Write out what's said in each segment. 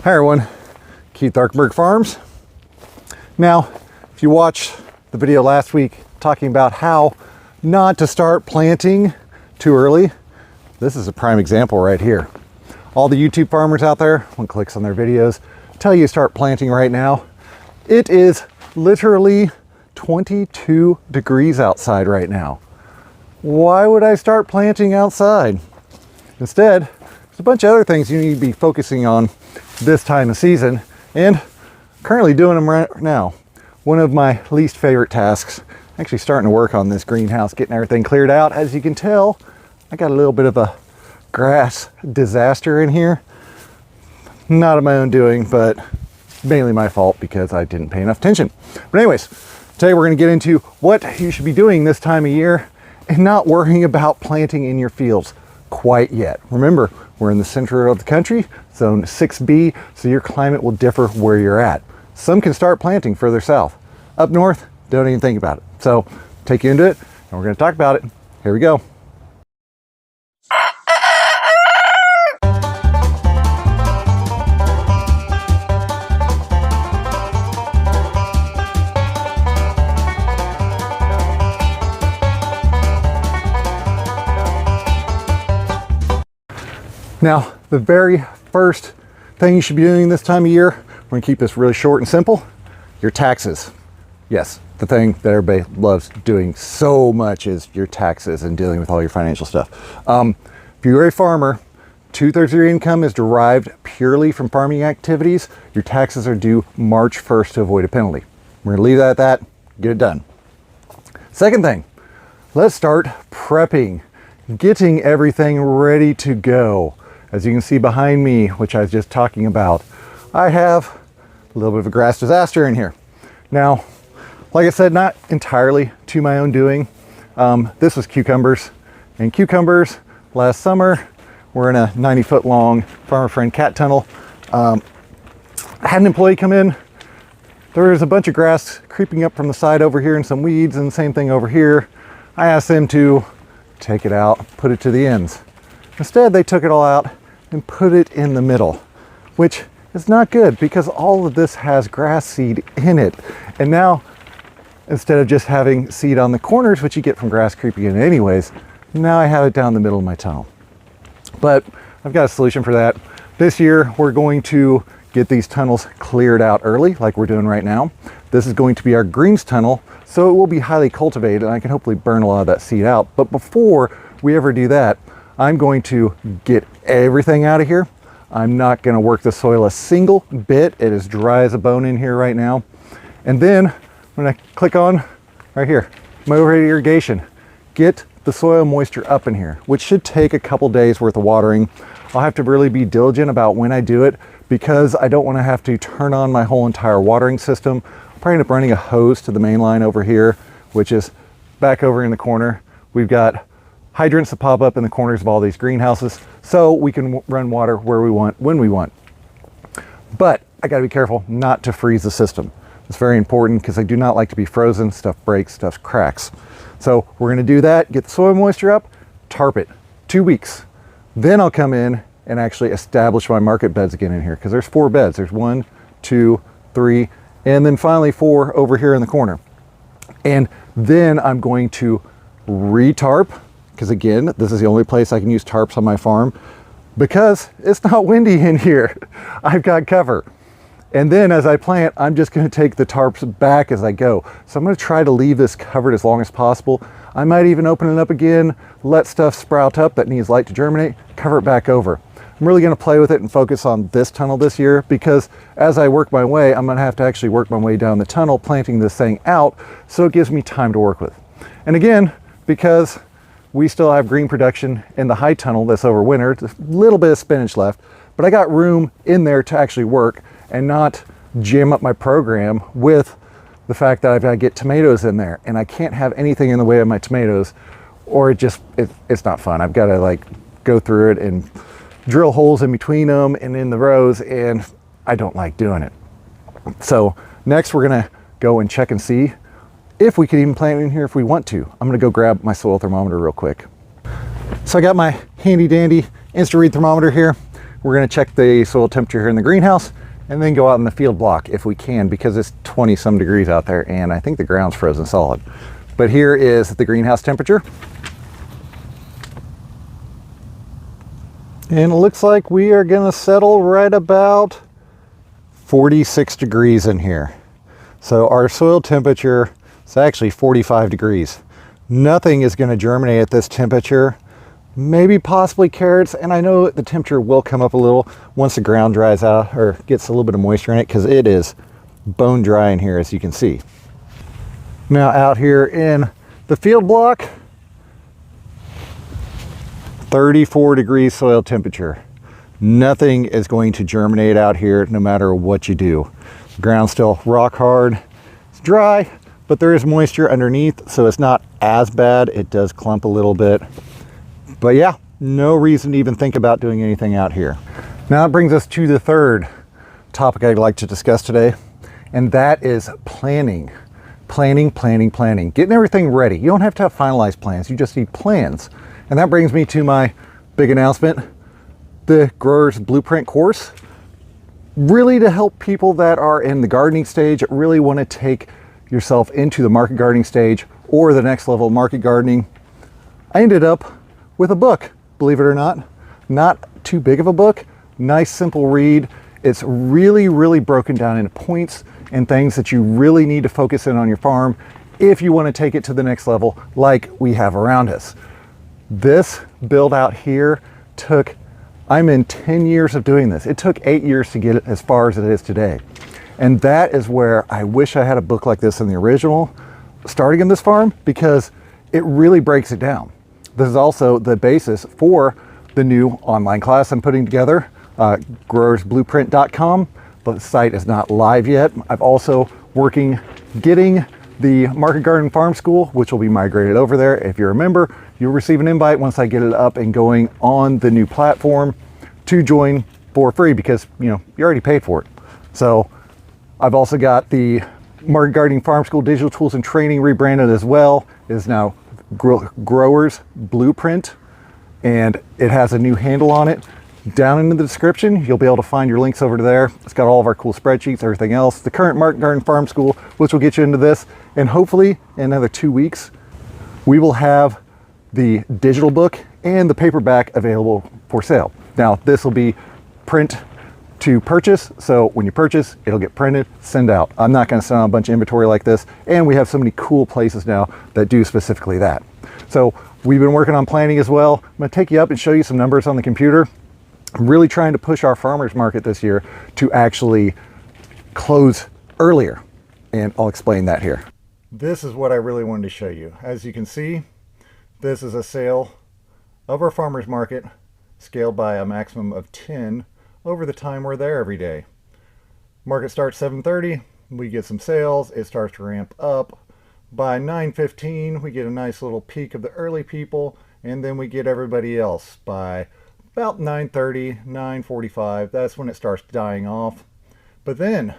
Hi everyone, Keith Arkenberg Farms. Now, if you watched the video last week talking about how not to start planting too early, this is a prime example right here. All the YouTube farmers out there, one clicks on their videos, tell you to start planting right now. It is literally 22 degrees outside right now. Why would I start planting outside? Instead, there's a bunch of other things you need to be focusing on this time of season, and currently doing them right now. One of my least favorite tasks, actually starting to work on this greenhouse, getting everything cleared out. As you can tell, I got a little bit of a grass disaster in here. Not of my own doing, but mainly my fault because I didn't pay enough attention. But anyways, today we're going to get into what you should be doing this time of year and not worrying about planting in your fields quite yet. Remember, we're in the center of the country, zone 6B, so your climate will differ where you're at. Some can start planting further south. Up north, don't even think about it. So take you into it, and we're going to talk about it. Here we go. Now, the very first thing you should be doing this time of year, we're going to keep this really short and simple, your taxes. Yes, the thing that everybody loves doing so much is your taxes and dealing with all your financial stuff. If you're a farmer, 2/3 of your income is derived purely from farming activities. Your taxes are due March 1st to avoid a penalty. We're going to leave that at that, get it done. Second thing, let's start prepping, getting everything ready to go. As you can see behind me, which I was just talking about, I have a little bit of a grass disaster in here. Now, like I said, not entirely to my own doing. This was cucumbers, and cucumbers last summer were in a 90-foot long farmer friend cat tunnel. I had an employee come in. There was a bunch of grass creeping up from the side over here and some weeds, and the same thing over here. I asked them to take it out, put it to the ends. Instead, they took it all out and put it in the middle, which is not good because all of this has grass seed in it. And now, instead of just having seed on the corners, which you get from grass creeping in anyways, now I have it down the middle of my tunnel. But I've got a solution for that. This year, we're going to get these tunnels cleared out early, like we're doing right now. This is going to be our greens tunnel, so it will be highly cultivated, and I can hopefully burn a lot of that seed out. But before we ever do that, I'm going to get everything out of here. I'm not going to work the soil a single bit. It is dry as a bone in here right now. And then when I click on right here, my overhead irrigation, get the soil moisture up in here, which should take a couple days worth of watering. I'll have to really be diligent about when I do it because I don't want to have to turn on my whole entire watering system. I'll probably end up running a hose to the main line over here, which is back over in the corner. We've got hydrants that pop up in the corners of all these greenhouses, so we can run water where we want, when we want. But I gotta be careful not to freeze the system. It's very important because I do not like to be frozen. Stuff breaks, stuff cracks. So we're gonna do that, get the soil moisture up, tarp it, 2 weeks. Then I'll come in and actually establish my market beds again in here, because there's 4 beds. There's 1, 2, 3, and then finally 4 over here in the corner. And then I'm going to re-tarp, because again, this is the only place I can use tarps on my farm because it's not windy in here. I've got cover. And then as I plant, I'm just going to take the tarps back as I go. So I'm going to try to leave this covered as long as possible. I might even open it up again, let stuff sprout up that needs light to germinate, cover it back over. I'm really going to play with it and focus on this tunnel this year because as I work my way, I'm going to have to actually work my way down the tunnel, planting this thing out, so it gives me time to work with. And again, because we still have green production in the high tunnel that's over winter. There's a little bit of spinach left, but I got room in there to actually work and not jam up my program with the fact that I've got to get tomatoes in there, and I can't have anything in the way of my tomatoes or it's not fun. I've got to like go through it and drill holes in between them and in the rows, and I don't like doing it. So next we're gonna go and check and see if we could even plant in here if we want to. I'm gonna go grab my soil thermometer real quick. So I got my handy dandy InstaRead thermometer here. we're going to check the soil temperature here in the greenhouse and then go out in the field block if we can, because it's 20 some degrees out there and I think the ground's frozen solid. But here is the greenhouse temperature. And it looks like we are going to settle right about 46 degrees in here. So our soil temperature is actually 45 degrees. Nothing is going to germinate at this temperature. Maybe possibly carrots, and I know the temperature will come up a little once the ground dries out or gets a little bit of moisture in it, because it is bone dry in here, as you can see. Now out here in the field block, 34 degrees soil temperature. Nothing is going to germinate out here no matter what you do. The ground's still rock hard. It's dry, but there is moisture underneath, so it's not as bad. It does clump a little bit. But yeah, no reason to even think about doing anything out here. Now that brings us to the third topic I'd like to discuss today, and that is planning. Planning. Getting everything ready. You don't have to have finalized plans, you just need plans. And that brings me to my big announcement, the Growers Blueprint course. Really to help people that are in the gardening stage, really want to take yourself into the market gardening stage or the next level of market gardening. I ended up with a book, believe it or not too big of a book, nice simple read. It's really broken down into points and things that you really need to focus in on your farm if you want to take it to the next level like we have around us. This build out here took, I'm in 10 years of doing this. It took 8 years to get it as far as it is today. And that is where I wish I had a book like this in the original, starting in this farm, because it really breaks it down. This is also the basis for the new online class I'm putting together, growersblueprint.com. The site is not live yet. I'm also getting the Market Garden Farm School, which will be migrated over there. If you're a member, you'll receive an invite once I get it up and going on the new platform to join for free, because you already paid for it. So I've also got the Market Gardening Farm School Digital Tools and Training rebranded as well. It is now Growers Blueprint, and it has a new handle on it. Down in the description, you'll be able to find your links over to there. It's got all of our cool spreadsheets, everything else. The current Market Garden Farm School, which will get you into this, and hopefully in another 2 weeks, we will have the digital book and the paperback available for sale. Now, this will be print to purchase, so when you purchase, it'll get printed, send out. I'm not going to send out a bunch of inventory like this, and we have so many cool places now that do specifically that. So we've been working on planning as well. I'm going to take you up and show you some numbers on the computer. I'm really trying to push our farmers market this year to actually close earlier, and I'll explain that here. This is what I really wanted to show you. As you can see, this is a sale of our farmers market scaled by a maximum of 10 over the time we're there every day. Market starts 7:30, we get some sales, it starts to ramp up. By 9:15, we get a nice little peak of the early people, and then we get everybody else. By about 9:30, 9:45, that's when it starts dying off. But then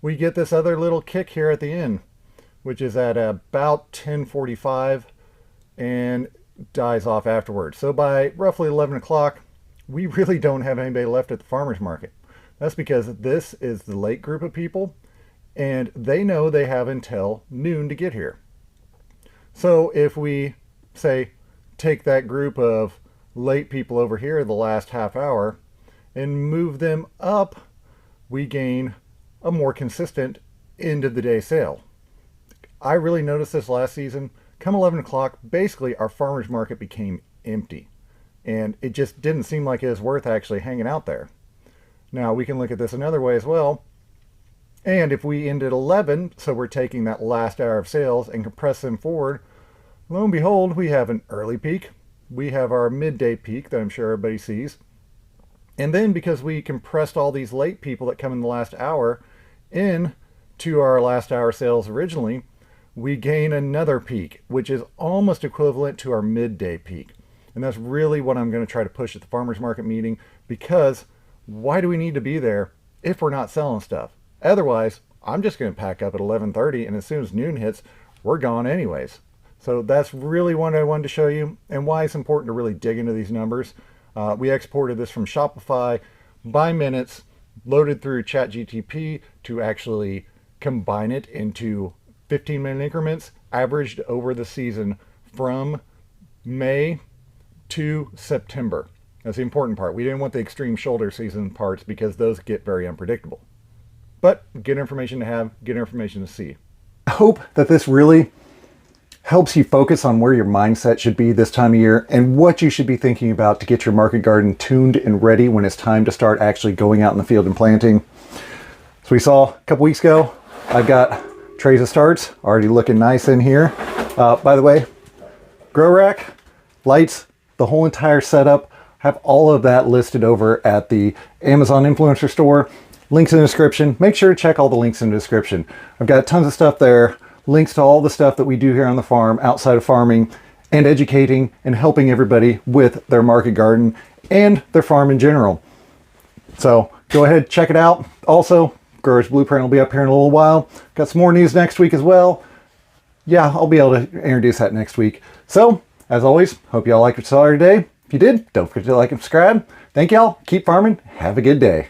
we get this other little kick here at the end, which is at about 10:45 and dies off afterwards. So by roughly 11 o'clock, we really don't have anybody left at the farmers market. That's because this is the late group of people, and they know they have until noon to get here. So if we say take that group of late people over here the last half hour and move them up, we gain a more consistent end of the day sale. I really noticed this last season. Come 11 o'clock, basically our farmers market became empty, and it just didn't seem like it was worth actually hanging out there. Now we can look at this another way as well. And if we end at 11, so we're taking that last hour of sales and compress them forward, lo and behold, we have an early peak. We have our midday peak that I'm sure everybody sees. And then because we compressed all these late people that come in the last hour into our last hour sales originally, we gain another peak, which is almost equivalent to our midday peak. And that's really what I'm going to try to push at the farmers market meeting, because why do we need to be there if we're not selling stuff? Otherwise, I'm just going to pack up at 11:30, and as soon as noon hits, we're gone anyways. So that's really what I wanted to show you, and why it's important to really dig into these numbers. We exported this from Shopify by minutes, loaded through ChatGTP to actually combine it into 15-minute increments, averaged over the season from May to September. That's the important part. We didn't want the extreme shoulder season parts because those get very unpredictable. But good information to have, good information to see. I hope that this really helps you focus on where your mindset should be this time of year and what you should be thinking about to get your market garden tuned and ready when it's time to start actually going out in the field and planting. So we saw a couple weeks ago, I've got trays of starts already looking nice in here. By the way, grow rack, lights, the whole entire setup, have all of that listed over at the Amazon Influencer Store. Links in the description. Make sure to check all the links in the description. I've got tons of stuff there. Links to all the stuff that we do here on the farm, outside of farming, and educating and helping everybody with their market garden and their farm in general. So go ahead, check it out. Also, Grower's Blueprint will be up here in a little while. Got some more news next week as well. Yeah, I'll be able to introduce that next week. So, as always, hope y'all liked what you saw today. If you did, don't forget to like and subscribe. Thank y'all. Keep farming. Have a good day.